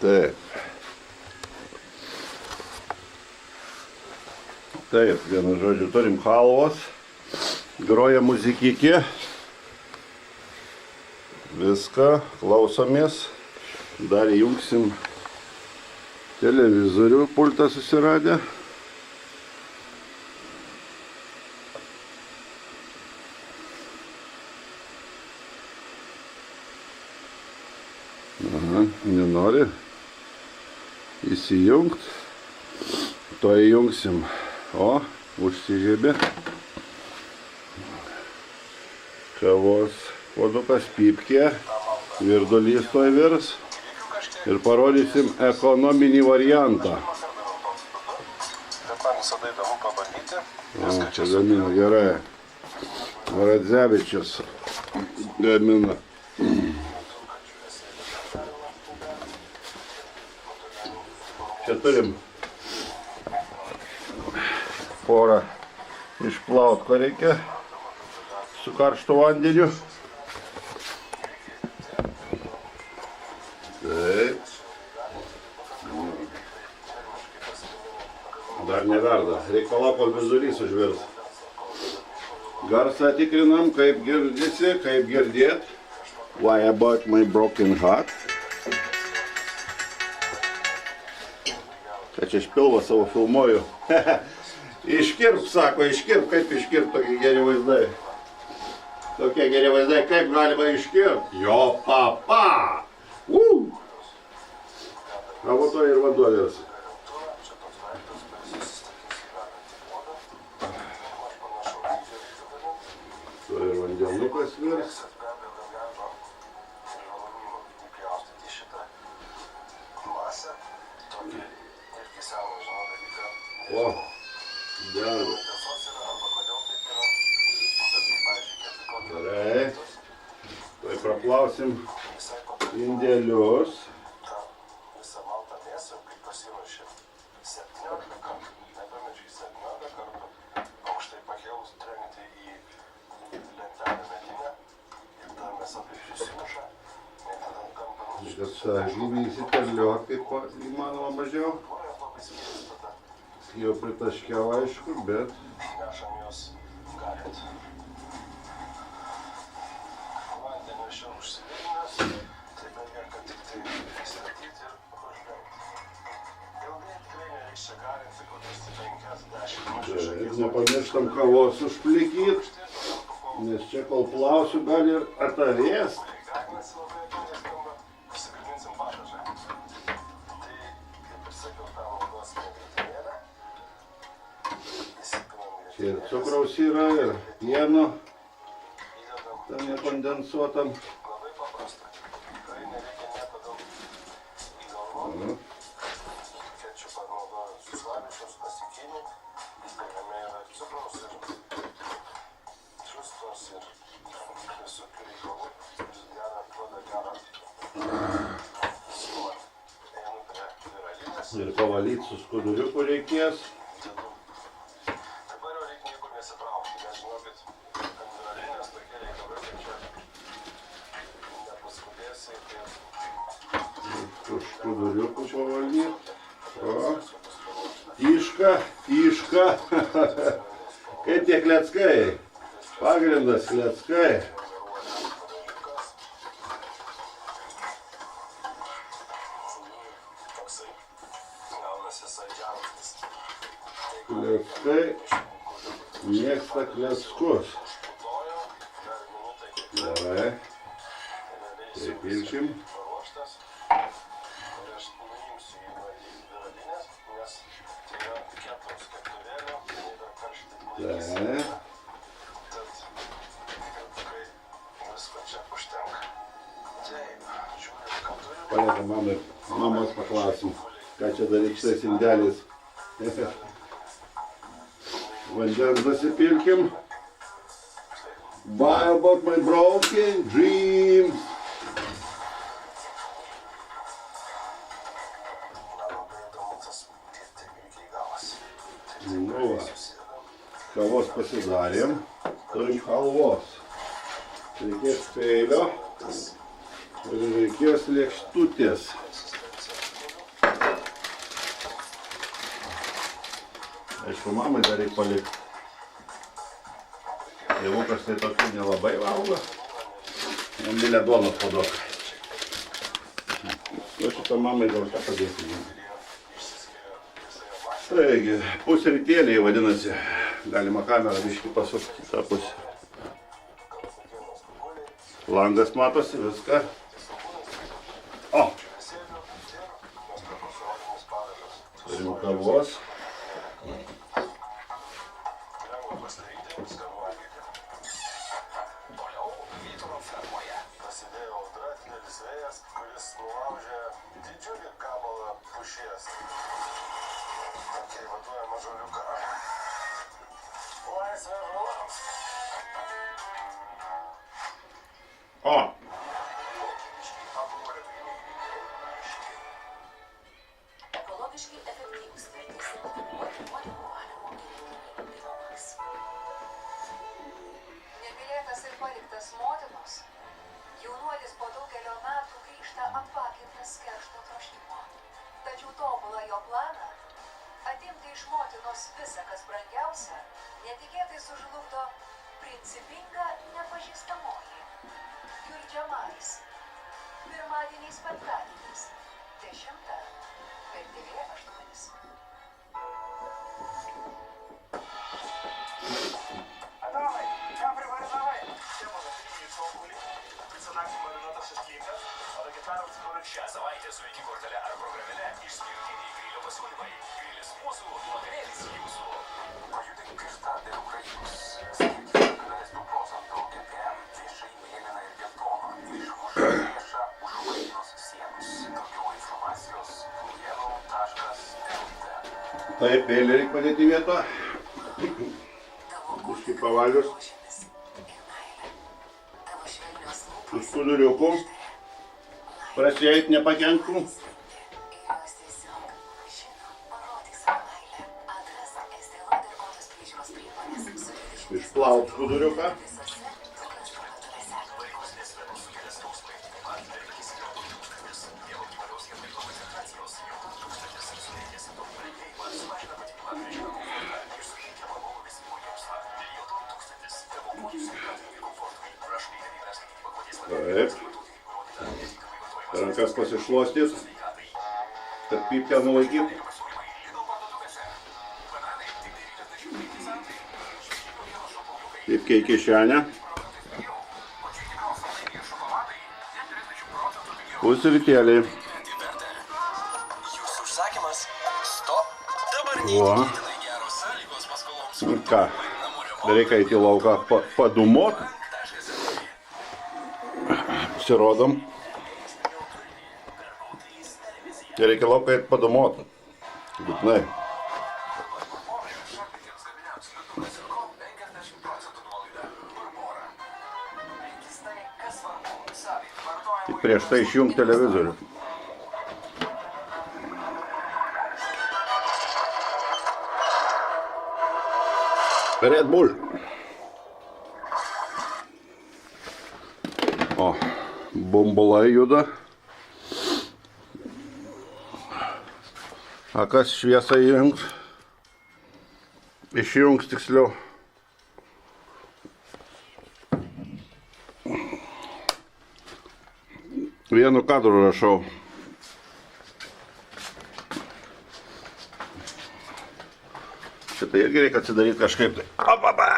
Taip. Taip, vienu žodžiu, turim halvos, groja muzikikė, viską, klausomės, dar įjungsim televizorių, pultą susiradę. Aha, nenori įsijungt, to įjungsim. O, užsižiebė. Kavos puodukas pypkė, virdulys toj virs ir parodysim ekonominį variantą. Bet man visada įdomu pabandyti. O, čia gamina gerai. Radzevičius gamina. Čia turim porą išplaut, ko reikia su karštu vandeniu. Taip. Dar neverda. Reikia palauk, kol virdulys užvirs. Garsą tikrinam, kaip girdisi, kaip girdėt. Why about my broken heart? Kad čia iš pilvo savo filmuoju. Iškirp, sako, iškirp, kaip iškirp tokie geri vaizdai. Tokie geri vaizdai, kaip galima iškirp? Jo papa! A po to ir vanduo virs. To ir vandenukas virs. O, gerai. Gerai. Tai praplausim indėlius. Visą maltą mėsą, kai pasiruošė 17 kartų, nepamirškit 17 kartų, aukštai pakėlus trenkti į lentelę medinę ir ta mėsa taip susimuša, ir tada ant kampą Kad žuvį įsiterliuot kaip įmanoma mažiau. Jau pritaškiau, aišku, bet nešam jos galit. Vandenio šią užsivirinęs, tai belieka tik tai įstatyti ir uždengti. Ilgai tikrai nereiks čia garinti, kokius 50 minučių. nepamirštam kavos užplikyt, nes čia kol plausiu gali ir atarės. Garinasi labai atvirai skamba, pasigaminsim padažą. Tai, kaip ir sakiau, tam naudosime grietinėlę. Čia ir cukraus yra, ir pieno, ten nekondensuotam. Labai paprasta. Tikrai nereikia nieko daug įgalvoti. Kečupą naudoju su slavičius, klasikinį. Jame yra cukraus ir druskos ir visokių reikalų. Gerą duoda gerą skonį. Einu prie viralinės. Ir pavalyt su skuduriuku reikės. Dabar jau reikia niekur nesitraukti, nes žinokit, ant viralinės tokie reikalai, kad čia nepaskubėsi ir Su skuduriuku pavalyt. O, tyška, tyška. Kaip tie kleckai. Pagrindas kleckai. toksai gaunasi saldžiausias. Kleckai mėgsta kleckus. Užputojau, dar minutę kitą Gerai, realiai pripilsim. paruoštas. Ir aš nuimsiu jį nuo viralinės, nes tai yra keptos keptuvėlio, tai yra karšti laikys. Taip. Tad tikrai visko čia užtenka. Taip, žiūrėt, ką turiu. Paliekam mamai, mamos paklausim, ką čia daryti šitais indeliais. Vandens nusipilkim. Why about my broken dreams? Man labai įdomu tas kaip greitai gavosi. Nu va, kavos pasidarėm, turim halvos. Reikės peilio ir reikės lėkštutės. Aišku, mamai dar reikia palikti. Tėvukas tai tokių nelabai valgo. Jam bilė duonos paduok. Nu šitą mamai gal ką padėti. Taigi, pusrytėliai vadinasi. Galima kamerą biškį pasukti į tą pusę. Langas matosi, viską. O! Turim kavos. Prasidėjo audra, didelis vėjas, kuris nulaužė didžiulį gabalą pušies. Tokiai vaduojama žoliuką. Laisvė žolams. O! Ekologiškai efektyvūs tvirtys nuotekų valymo įrenginiai Biomax. Nemylėtas ir paliktas motinos, jaunuolis po daugelio metų grįžta apakintas keršto troškimo. Tačiau tobulą jo planą atimti iš motinos visa, kas brangiausia, netikėtai sužlugdo principinga nepažįstamoji. Jurgio Maris. Pirmadieniais penktadieniais. 10 per TV8. Адамai, ką privarinavai? Čia mano pirminiai cokulį, visą naktį marinuotas šašlykas, o vegetarams kur šią savaitę su iki kortelė ar programėlė išskirtiniai grylio pasiūlymai. Grylis mūsų, vakarėlis jūsų. Pajudink pirštą dėl Ukrainos. Skirti 2% GPM viešai mėlyna ir geltona. Išmuš priešą už Ukrainos sienos. Daugiau informacijos naujienų.lt. Taip, vėlį reikia padėti vietą. Biškį pavalius. Su skuduriuku. Prasieit nepakenktų. Išplaut skuduriuką. Taip. Rankas pasišluostyt, kad pypkę nulaikyt. Pypkę į kišenę. Pusrytėliai. Jūsų užsakymas? Stop. Dabar O. neįtikėtinai geros sąlygos paskoloms. Ir ką? Reikia eiti į lauką padumot. Pasirodom. Reikia lauką eiti padumot. Būtinai. Tik prieš tai išjungt televizorių. Red Bull. O, bumbulai juda. A kas šviesą įjungs? Išjungs tiksliau. Vienu kadru rašau. Šitą irgi reikia atsidaryti kažkaip tai. Opapa!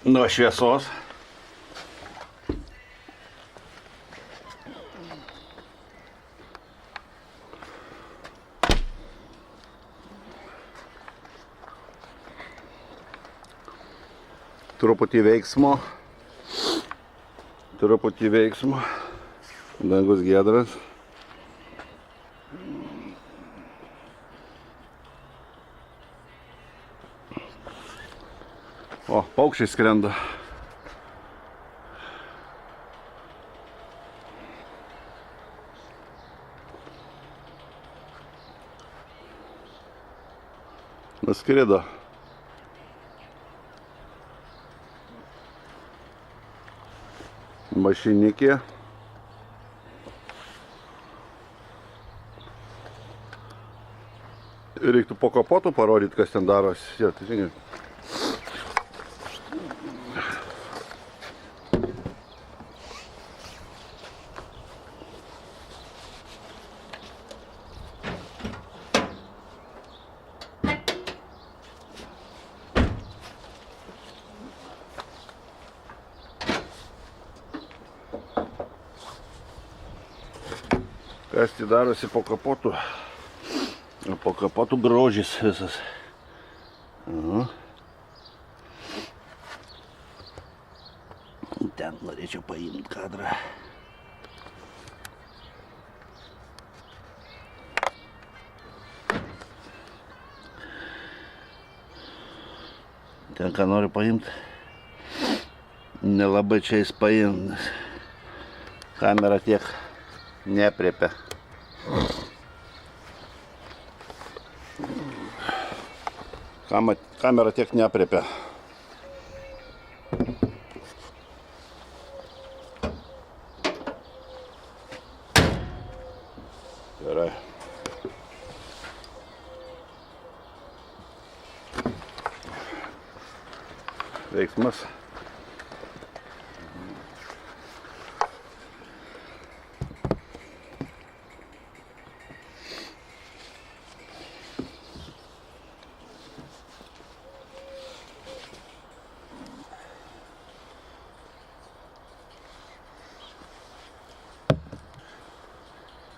Nuo šviesos. Truputį veiksmo. Dangus giedras. O, paukščiai skrenda. Nuskrido. Mašinikė. Reiktų po kapotų parodyti, kas ten darosi. Ja, teisingai. Kas tai darosi po kapotų? Po kapotų grožis visas. Aha. Ten norėčiau paimti kadrą. Ten ką noriu paimti. Nelabai čia jis paimti, nes kamera tiek neapriepia. Kamera tiek neapriepia. Gerai. Veiksmas.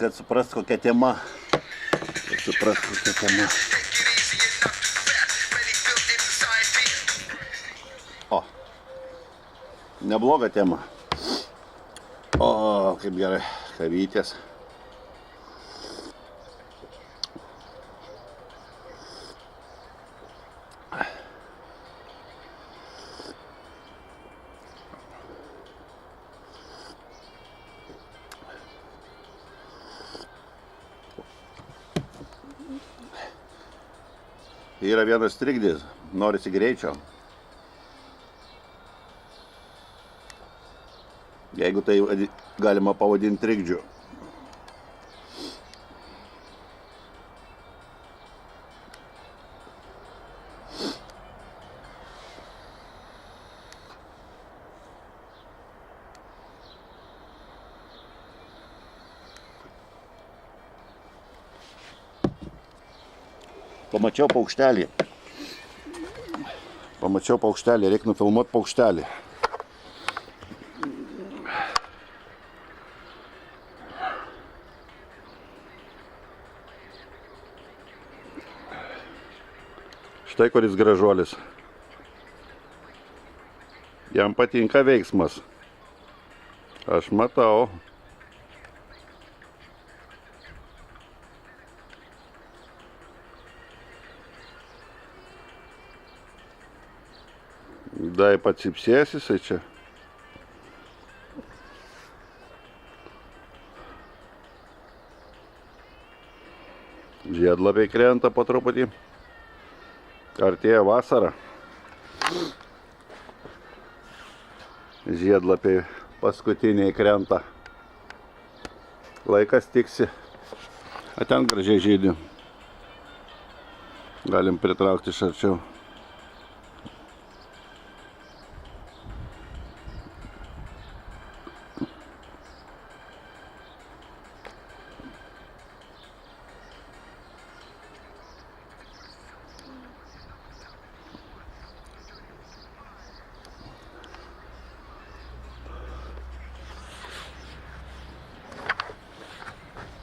Kad suprast kokia tema. O, nebloga tema. O, kaip gerai, kavytės. Yra vienas trikdis, norisi greičio. Jeigu tai galima pavadinti trikdžiu. Pamačiau paukštelį, reikia nufilmuoti paukštelį. Štai kuris gražuolis. Jam patinka veiksmas. Aš matau. Dai pacypsės jisai čia. Žiedlapiai krenta po truputį. Artėja vasara. Žiedlapiai paskutiniai krenta. Laikas tiksi. A ten gražiai žydi. Galim pritraukti iš arčiau.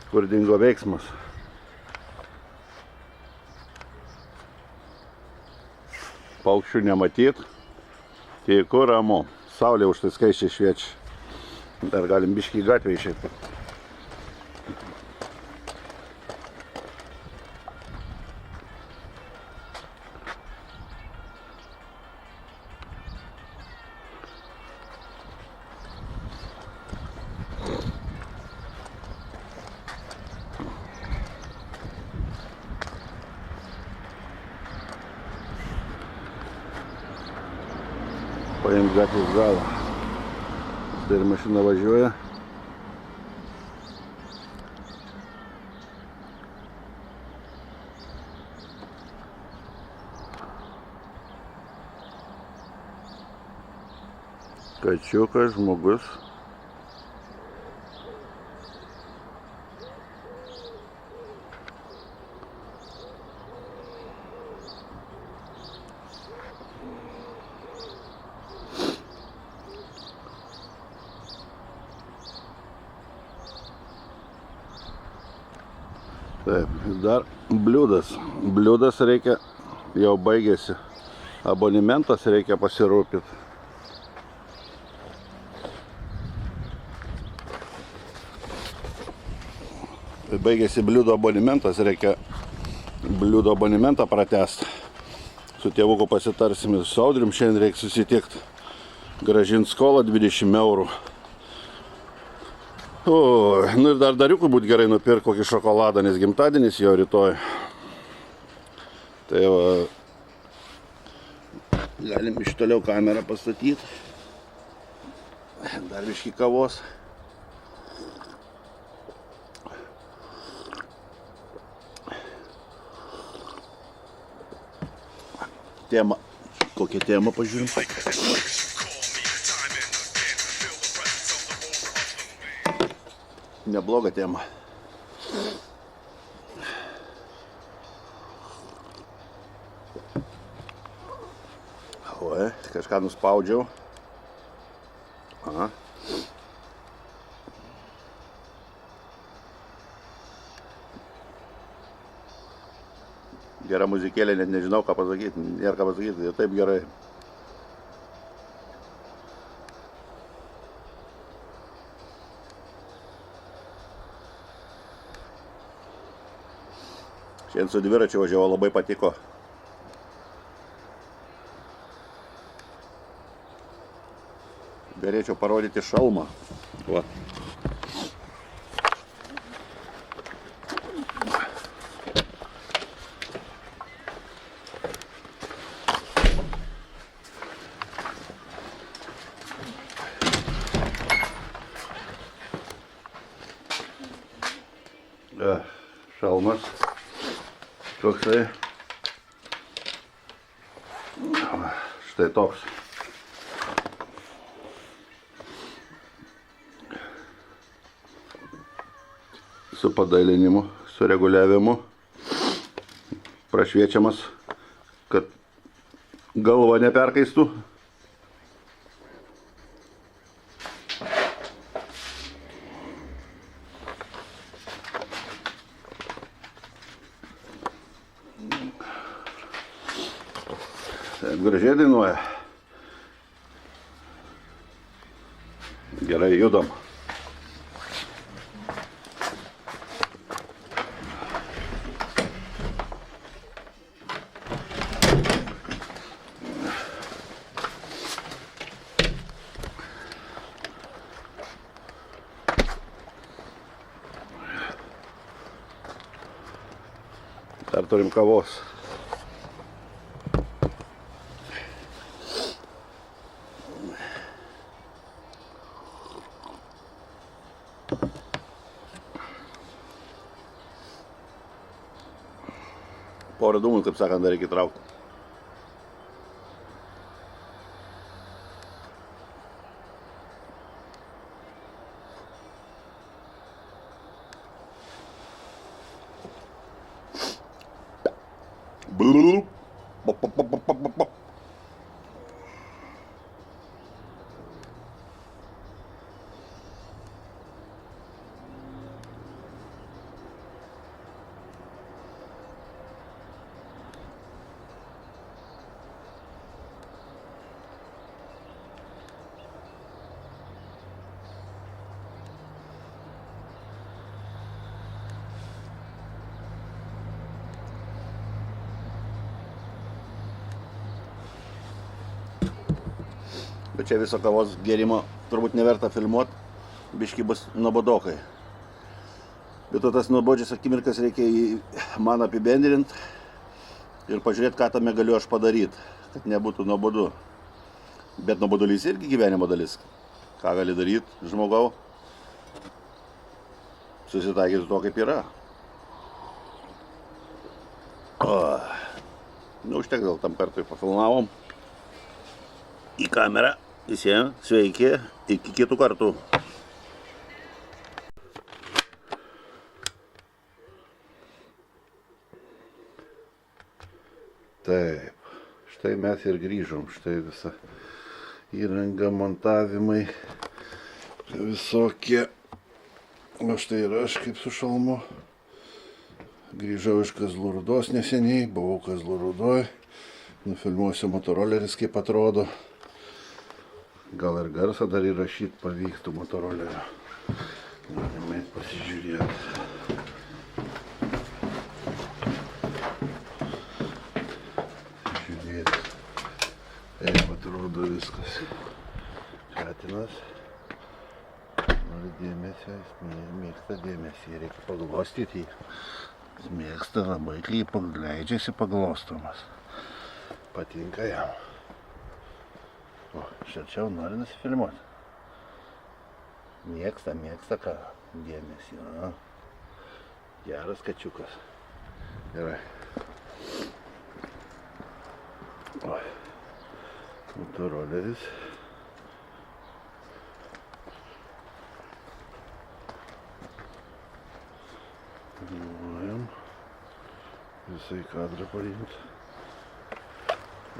Kur dingo veiksmas. Paukščių nematyt. Tyku ramu. Saulė už tai skaičiai šviečia. Dar galim biškį į gatvę išeiti. Paėm gatvės galą. Tai ir mašina važiuoja. Kačiukas, žmogus. Taip, dar bliūdas. Bliūdas reikia, jau baigėsi. Abonementas reikia pasirūpyti. Baigėsi bliūdo abonementas, reikia bliūdo abonementą pratęsti. Su tėvuku pasitarsime, su Audrium šiandien reikia susitikti. Grąžinti skolą 20 eurų. Nu ir dar dariukui būt gerai nupirkti kokį šokoladą, nes gimtadienis jo rytoj. Tai va, galim iš toliau kamerą pastatyti. Dar biškį kavos. Tema. Kokią temą pažiūrim? Nebloga tema. Oi, kažką nuspaudžiau. Aha. Gera muzikėlė, net nežinau ką pasakyti. Nėra ką pasakyti, taip gerai. Šiandien su dviračiu važiavau, labai patiko. Galėčiau parodyti šalmą. Va. Šalmas. Toksai. Štai toks. Su padailinimu, su reguliavimu. Prašviečiamas, kad galva neperkaistų. Gražiai dainuoja. Gerai, judam. Dar turim kavos. Porą dūmų, kaip sakant, dar reikia traukti. Bet čia viso kavos gėrimo turbūt neverta filmuoti, biškį bus nuobodokai. Bet tas nuobodžias akimirkas reikia man apibendrinti ir pažiūrėti, ką tame galiu aš padaryti, kad nebūtų nuobodu. Bet nuobodulys irgi gyvenimo dalis. Ką gali daryti žmogau? Susitaikyti su to, kaip yra. Nu, užtek gal tam kartui pafilmavom į kamerą. Visiems sveiki, iki kitų kartų. Taip, štai mes ir grįžom, štai visa įranga, montavimai, visokie. O štai ir aš kaip su šalmu. Grįžau iš Kazlų Rūdos neseniai, buvau Kazlų Rūdoj, nufilmuosiu motoroleris kaip atrodo. Gal ir garsą dar įrašyti pavyktų motorolerio. Galime pasižiūrėti. Taip atrodo viskas. Katinas nori dėmesio, jis mėgsta dėmesį, reikia paglostyti jį. Jis mėgsta labai, kai leidžiasi paglostomas. Patinka jam. O, šarčiau nori nusifilmuoti. Mėgsta ką dėmesį. Na. Geras kačiukas. Gerai. Oi. Motoroleris. Filmuojam. Visai kadrą parinkt.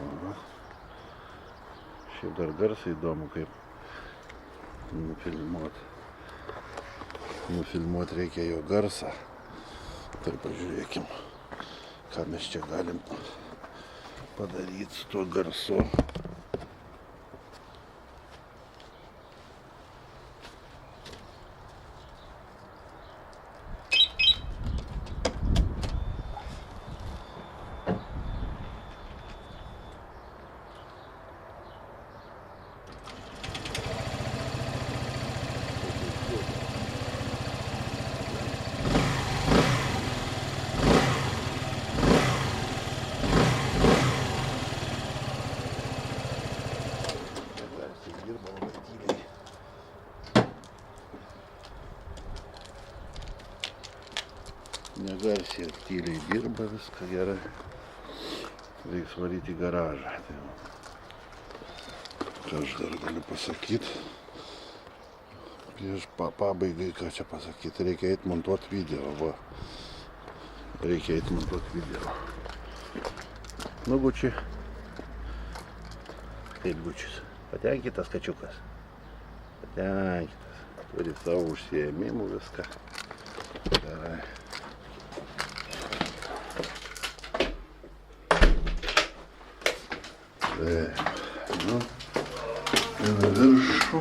Aha. Šiaip dar garsai įdomu, kaip nufilmuoti. Nufilmuoti reikia jo garsą. Tai pažiūrėkim, ką mes čia galim padaryti su tuo garsu. Negarsiai ir tyliai dirba, viską gerai. Reiks varyti į garažą. Ką aš dar galiu pasakyti? Prieš pabaigai, ką čia pasakyti, reikia eit montuoti video. Va. Reikia eit montuoti video. Nu, Guči. Kaip Gučis? Patenkintas kačiukas? Patenkintas. Turi savo užsiėmimų viską. Gerai. Nu, į viršų.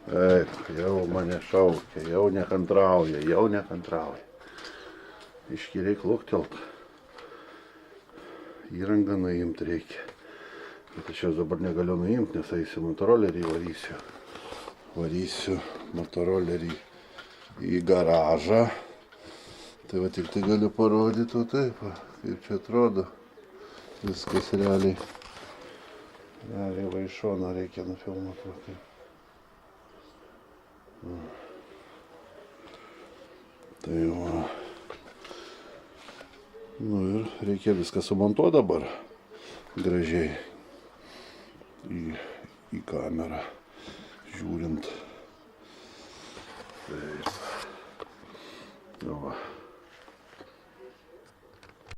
Taip, jau mane šaukia, jau nekantrauja. Iškiriai kluktelt. Įrangą nuimti reikia. Bet aš jos dabar negaliu nuimti, nes eisiu motorolerį varysiu motorolerį į garažą. Tai va tik tai galiu parodyti, o taip, kaip čia atrodo. Viskas realiai va iš šono reikia nufilmuoti. Tai va. Nu ir reikia viską sumontuoti dabar gražiai į kamerą žiūrint. Taip. Nu va.